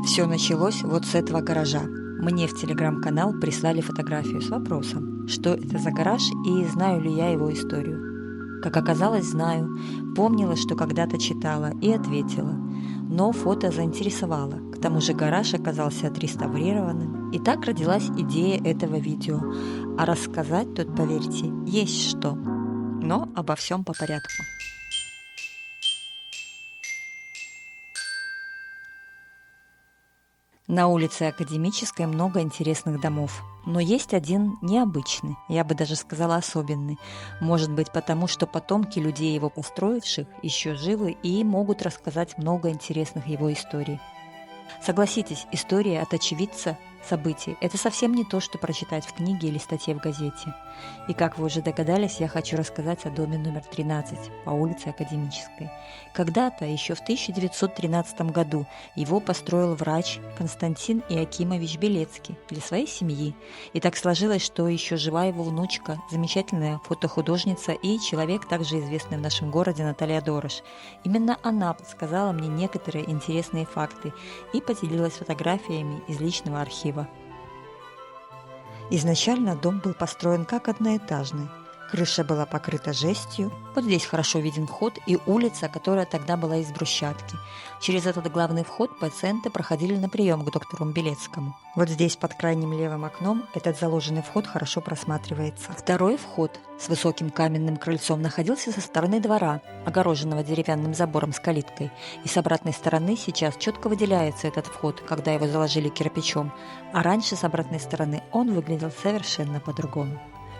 Все началось вот с этого гаража. Мне в телеграм-канал прислали фотографию с вопросом, что это за гараж и знаю ли я его историю. Как оказалось, знаю. Помнила, что когда-то читала и ответила. Но фото заинтересовало. К тому же гараж оказался отреставрированным. И так родилась идея этого видео. А рассказать тут, поверьте, есть что. Но обо всем по порядку. На улице Академической много интересных домов, но есть один необычный, я бы даже сказала особенный. Может быть потому, что потомки людей, его построивших, еще живы и могут рассказать много интересных его историй. Согласитесь, история от очевидца событий – это совсем не то, что прочитать в книге или статье в газете. И как вы уже догадались, я хочу рассказать о доме номер 13 по улице Академической. Когда-то, еще в 1913 году, его построил врач Константин Иакимович Белецкий для своей семьи. И так сложилось, что еще жива его внучка, замечательная фотохудожница и человек, также известный в нашем городе, Наталья Дорош. Именно она подсказала мне некоторые интересные факты и поделилась фотографиями из личного архива. Изначально дом был построен как одноэтажный. Крыша была покрыта жестью. Вот здесь хорошо виден вход и улица, которая тогда была из брусчатки. Через этот главный вход пациенты проходили на прием к доктору Белецкому. Вот здесь под крайним левым окном этот заложенный вход хорошо просматривается. Второй вход с высоким каменным крыльцом находился со стороны двора, огороженного деревянным забором с калиткой. И с обратной стороны сейчас четко выделяется этот вход, когда его заложили кирпичом. А раньше с обратной стороны он выглядел совершенно по-другому.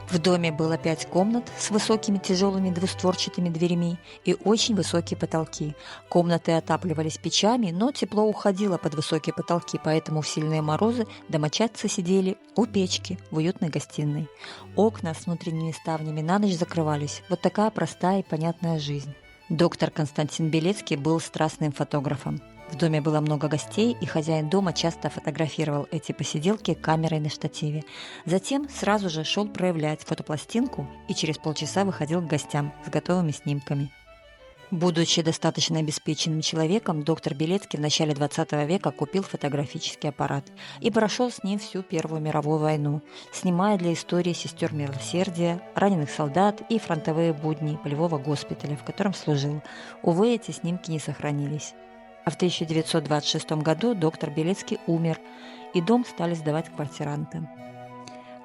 В доме было 5 комнат с высокими тяжелыми двустворчатыми дверями и очень высокие потолки. Комнаты отапливались печами, но тепло уходило под высокие потолки, поэтому в сильные морозы домочадцы сидели у печки в уютной гостиной. Окна с внутренними ставнями на ночь закрывались. Вот такая простая и понятная жизнь. Доктор Константин Белецкий был страстным фотографом. В доме было много гостей, и хозяин дома часто фотографировал эти посиделки камерой на штативе. Затем сразу же шел проявлять фотопластинку и через полчаса выходил к гостям с готовыми снимками. Будучи достаточно обеспеченным человеком, доктор Белецкий в начале 20 века купил фотографический аппарат и прошел с ним всю Первую мировую войну, снимая для истории сестер милосердия, раненых солдат и фронтовые будни полевого госпиталя, в котором служил. Увы, эти снимки не сохранились. А в 1926 году доктор Белецкий умер, и дом стали сдавать квартирантам.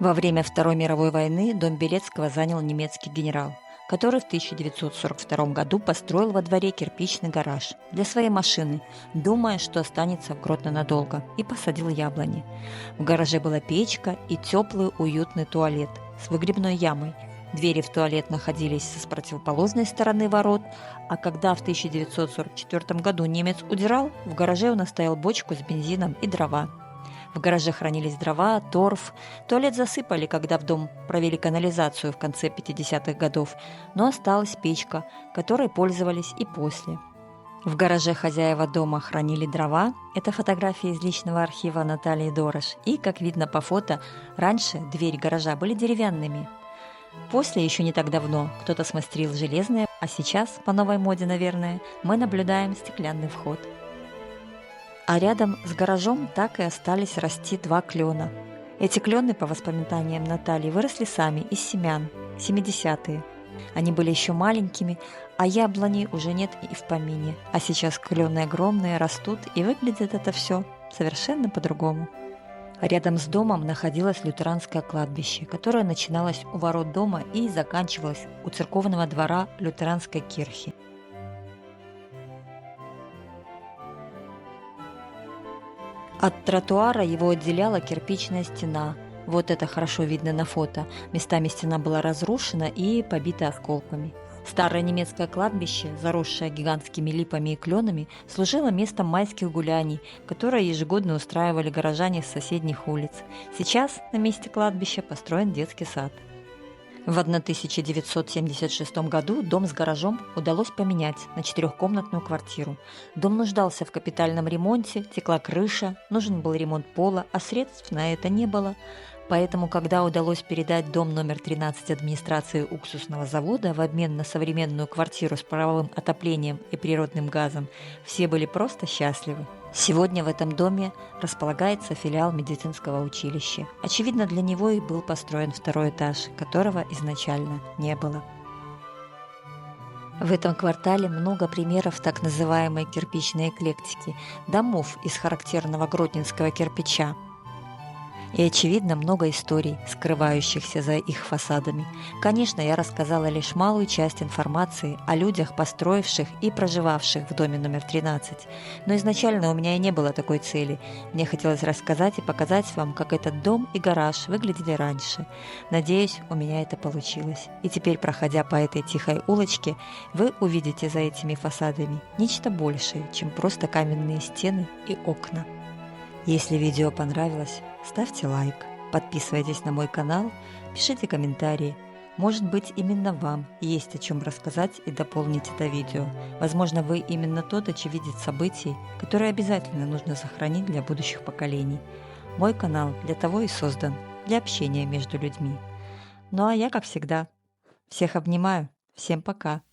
Во время Второй мировой войны дом Белецкого занял немецкий генерал, который в 1942 году построил во дворе кирпичный гараж для своей машины, думая, что останется в Гродно надолго, и посадил яблони. В гараже была печка и теплый уютный туалет с выгребной ямой. Двери в туалет находились с противоположной стороны ворот, а когда в 1944 году немец удирал, в гараже он оставил бочку с бензином и дрова. В гараже хранились дрова, торф. Туалет засыпали, когда в дом провели канализацию в конце 50-х годов, но осталась печка, которой пользовались и после. В гараже хозяева дома хранили дрова. Это фотографии из личного архива Натальи Дорош. И, как видно по фото, раньше двери гаража были деревянными. После, еще не так давно, кто-то смастерил железные, а сейчас, по новой моде, наверное, мы наблюдаем стеклянный вход. А рядом с гаражом так и остались расти 2 клена. Эти клены, по воспоминаниям Натальи, выросли сами из семян, 70-е. Они были еще маленькими, а яблони уже нет и в помине. А сейчас клены огромные, растут, и выглядит это все совершенно по-другому. Рядом с домом находилось лютеранское кладбище, которое начиналось у ворот дома и заканчивалось у церковного двора лютеранской кирхи. От тротуара его отделяла кирпичная стена. Вот это хорошо видно на фото. Местами стена была разрушена и побита осколками. Старое немецкое кладбище, заросшее гигантскими липами и кленами, служило местом майских гуляний, которые ежегодно устраивали горожане с соседних улиц. Сейчас на месте кладбища построен детский сад. В 1976 году дом с гаражом удалось поменять на 4-комнатную квартиру. Дом нуждался в капитальном ремонте, текла крыша, нужен был ремонт пола, а средств на это не было. Поэтому, когда удалось передать дом номер 13 администрации уксусного завода в обмен на современную квартиру с паровым отоплением и природным газом, все были просто счастливы. Сегодня в этом доме располагается филиал медицинского училища. Очевидно, для него и был построен второй этаж, которого изначально не было. В этом квартале много примеров так называемой кирпичной эклектики, домов из характерного гродненского кирпича. И, очевидно, много историй, скрывающихся за их фасадами. Конечно, я рассказала лишь малую часть информации о людях, построивших и проживавших в доме номер 13. Но изначально у меня и не было такой цели. Мне хотелось рассказать и показать вам, как этот дом и гараж выглядели раньше. Надеюсь, у меня это получилось. И теперь, проходя по этой тихой улочке, вы увидите за этими фасадами нечто большее, чем просто каменные стены и окна. Если видео понравилось, ставьте лайк, подписывайтесь на мой канал, пишите комментарии. Может быть, именно вам есть о чем рассказать и дополнить это видео. Возможно, вы именно тот очевидец событий, которые обязательно нужно сохранить для будущих поколений. Мой канал для того и создан, для общения между людьми. Ну а я, как всегда, всех обнимаю, всем пока!